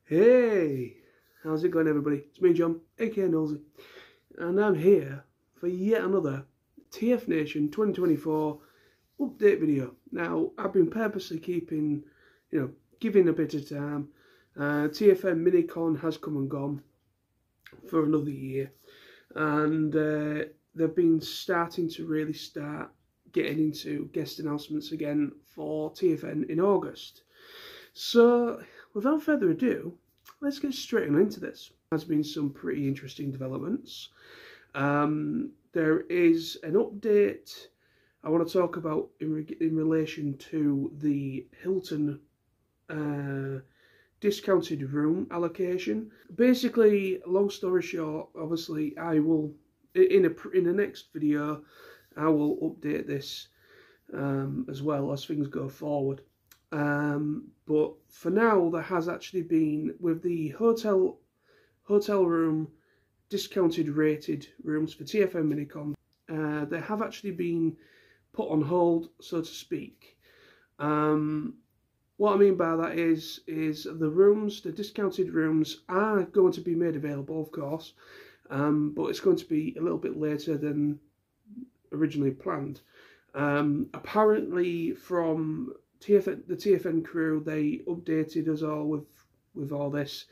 Hey, how's it going, everybody? It's me, John, aka Nosy, and I'm here for yet another TFNation 2024 update video. Now, I've been purposely giving a bit of time. TFN Minicon has come and gone for another year, and they've been starting to really start getting into guest announcements again for TFN in August. So, without further ado, let's get straight on into this. There has been some pretty interesting developments. There is an update I want to talk about in relation to the Hilton discounted room allocation. Basically, long story short, obviously I will in the next video I will update this as well as things go forward. But for now, there has actually been, with the hotel room discounted rated rooms for TFN Minicon, they have actually been put on hold, so to speak. What I mean by that is the discounted rooms are going to be made available, of course, but it's going to be a little bit later than originally planned. Apparently, from the TFN crew, they updated us all with all this,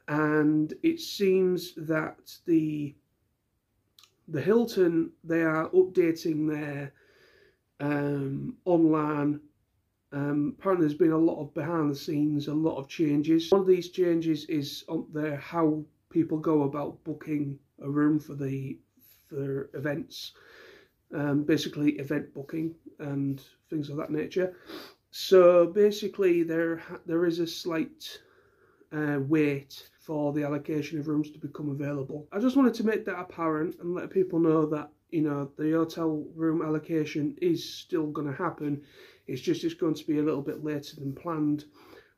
and it seems that the Hilton, they are updating their online. Apparently, there's been a lot of behind the scenes, a lot of changes. One of these changes is on there how people go about booking a room for events, basically event booking and things of that nature. So basically, there is a slight wait for the allocation of rooms to become available. I just wanted to make that apparent and let people know that, you know, the hotel room allocation is still going to happen. It's going to be a little bit later than planned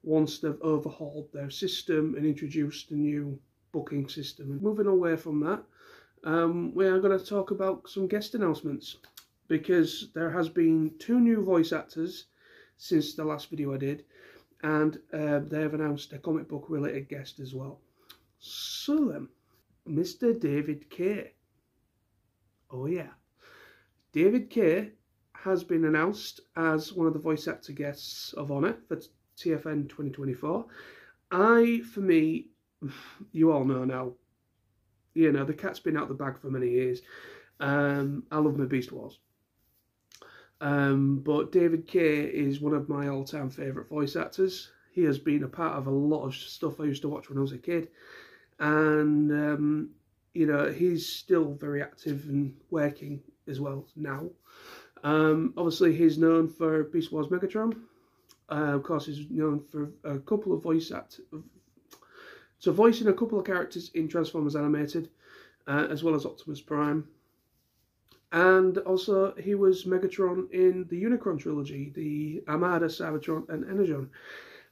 once they've overhauled their system and introduced a new booking system. And moving away from that, we are going to talk about some guest announcements, because there has been 2 new voice actors since the last video I did, and they have announced a comic book related guest as well. So then, Mr. David Kaye. Oh yeah, David Kaye has been announced as one of the voice actor guests of honour for TFN 2024. For me, you all know now, you know, the cat's been out the bag for many years. I love my Beast Wars. But David Kaye is one of my all-time favourite voice actors. He has been a part of a lot of stuff I used to watch when I was a kid. And, you know, he's still very active and working as well now. Obviously, he's known for Beast Wars Megatron. Of course, he's known for a couple of voicing a couple of characters in Transformers Animated, as well as Optimus Prime. And also, he was Megatron in the Unicron trilogy, the Armada, Cybertron, and Energon.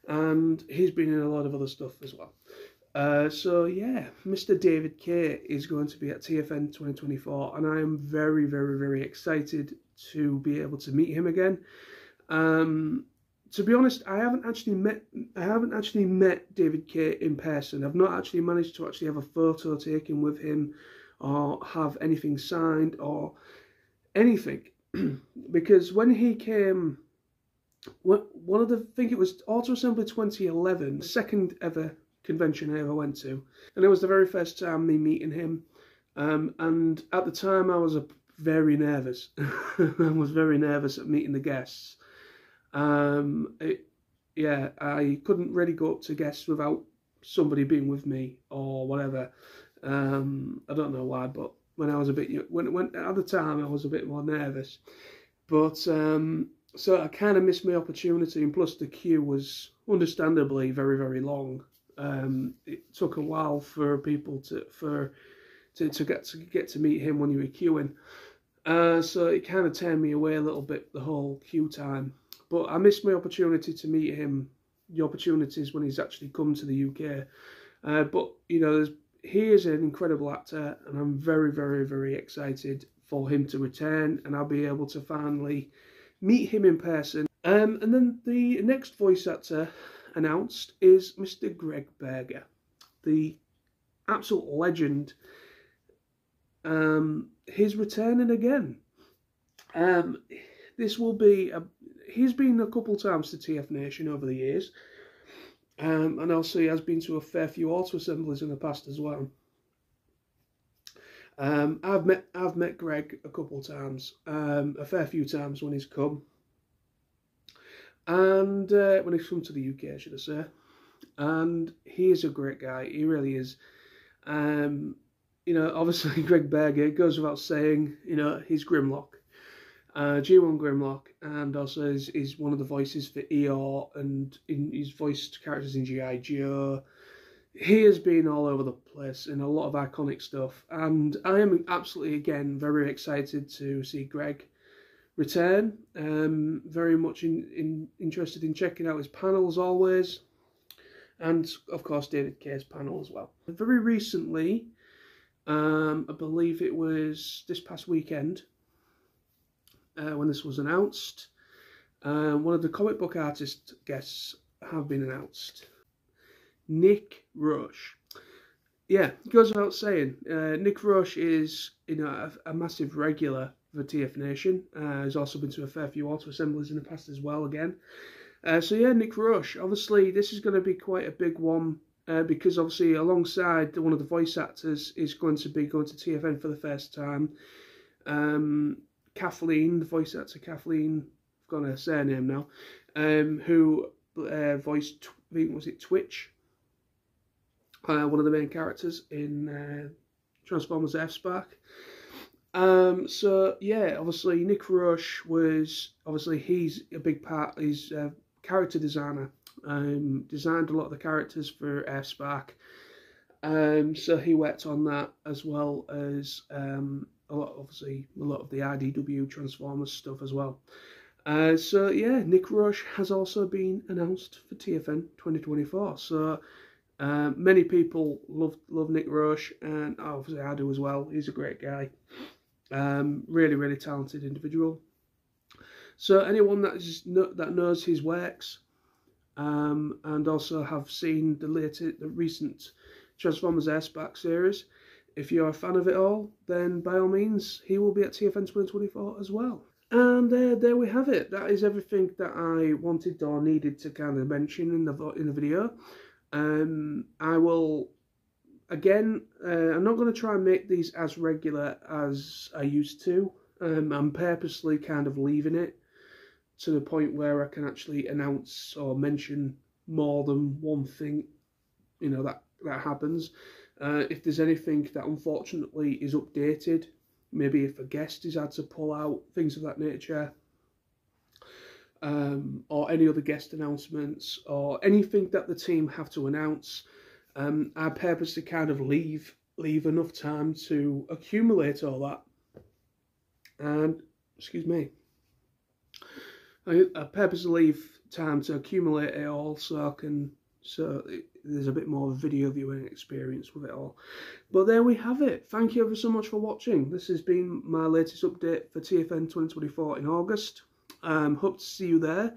And he's been in a lot of other stuff as well. So yeah, Mr. David Kaye is going to be at TFN 2024, and I am very, very, very excited to be able to meet him again. To be honest, I haven't actually met David Kaye in person. I've not actually managed to have a photo taken with him, or have anything signed or anything, because when he came, I think it was Auto Assembly 2011, the second ever convention I ever went to, and it was the very first time me meeting him, and at the time I was very nervous. I was very nervous at meeting the guests. I couldn't really go up to guests without somebody being with me or whatever. I don't know why, but when I was a bit at the time I was a bit more nervous. But so I kind of missed my opportunity, and plus the queue was understandably very, very long. It took a while for people to get to meet him when you were queuing. So it kind of turned me away a little bit, the whole queue time. But I missed my opportunity to meet him, the opportunities when he's actually come to the UK. But, you know, he is an incredible actor, and I'm very, very, very excited for him to return, and I'll be able to finally meet him in person. And then the next voice actor announced is Mr. Greg Berger, the absolute legend. He's returning again. This will be he's been a couple times to TFNation over the years, and also he has been to a fair few auto assemblies in the past as well. I've met Greg a couple times, a fair few times when he's come, and when he's come to the UK, should I say. And he is a great guy. He really is. You know, obviously Greg Berger, it goes without saying, you know, he's Grimlock, G1 Grimlock, and also is one of the voices for ER, and he's voiced characters in G.I. Joe. He has been all over the place in a lot of iconic stuff, and I am absolutely, again, very excited to see Greg return. Very much interested in checking out his panels always, and of course David Kay's panel as well. Very recently, I believe it was this past weekend when this was announced, one of the comic book artist guests have been announced. Nick Roche. Yeah, it goes without saying. Nick Roche is, you know, a massive regular for TFNation. He's also been to a fair few auto assemblies in the past as well. Again, so yeah, Nick Roche. Obviously, this is going to be quite a big one. Because obviously alongside one of the voice actors is going to be going to TFN for the first time. Kathleen, the voice actor Kathleen, I've got her surname now, who voiced, I think, was it Twitch? One of the main characters in Transformers F-Spark. So yeah, obviously Nick Roche was, obviously he's a big part, he's a character designer. Designed a lot of the characters for F-Spark, so he worked on that as well as a lot of the IDW Transformers stuff as well. So yeah, Nick Roche has also been announced for TFN 2024. So many people love Nick Roche, and obviously I do as well. He's a great guy, really talented individual. So anyone that knows his works, and also have seen the recent Transformers F-Spark series, if you're a fan of it all, then by all means, he will be at TFN 2024 as well. And there we have it. That is everything that I wanted or needed to kind of mention in the video. I will, again, I'm not going to try and make these as regular as I used to. I'm purposely kind of leaving it to the point where I can actually announce or mention more than one thing, you know, that happens. If there's anything that unfortunately is updated, maybe if a guest is had to pull out, things of that nature, or any other guest announcements, or anything that the team have to announce, I purposely kind of leave enough time to accumulate all that. And, excuse me, I purposely leave time to accumulate it all so there's a bit more video viewing experience with it all. But there we have it. Thank you ever so much for watching. This has been my latest update for TFN 2024 in August. Hope to see you there.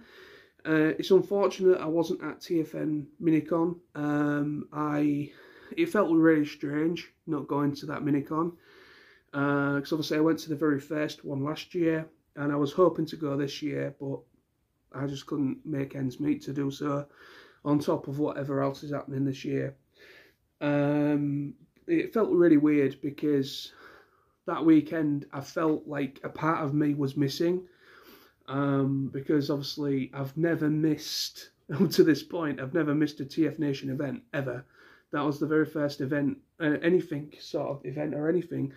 It's unfortunate I wasn't at TFN Minicon. It felt really strange not going to that Minicon, because obviously I went to the very first one last year, and I was hoping to go this year, but I just couldn't make ends meet to do so, on top of whatever else is happening this year. It felt really weird because that weekend I felt like a part of me was missing, because obviously I've never missed, up to this point, I've never missed a TFNation event, ever. That was the very first event, anything sort of event or anything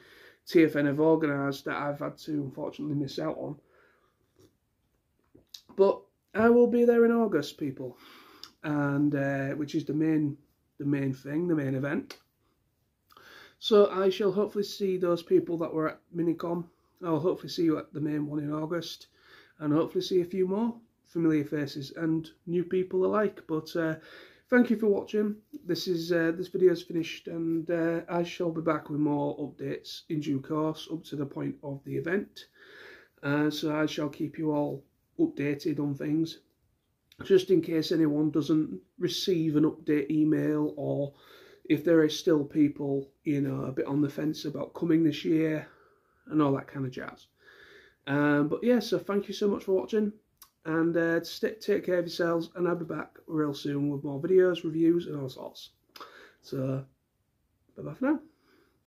TFN have organised that I've had to unfortunately miss out on. But I will be there in August, people, and which is the main thing, the main event. So I shall hopefully see those people that were at Minicon. I'll hopefully see you at the main one in August, and hopefully see a few more familiar faces and new people alike. But thank you for watching. This video is finished, and I shall be back with more updates in due course up to the point of the event. So I shall keep you all updated on things. just in case anyone doesn't receive an update email, or if there is still people, you know, a bit on the fence about coming this year and all that kind of jazz. But yeah, so thank you so much for watching, and take care of yourselves, and I'll be back real soon with more videos, reviews and all sorts. So bye bye for now.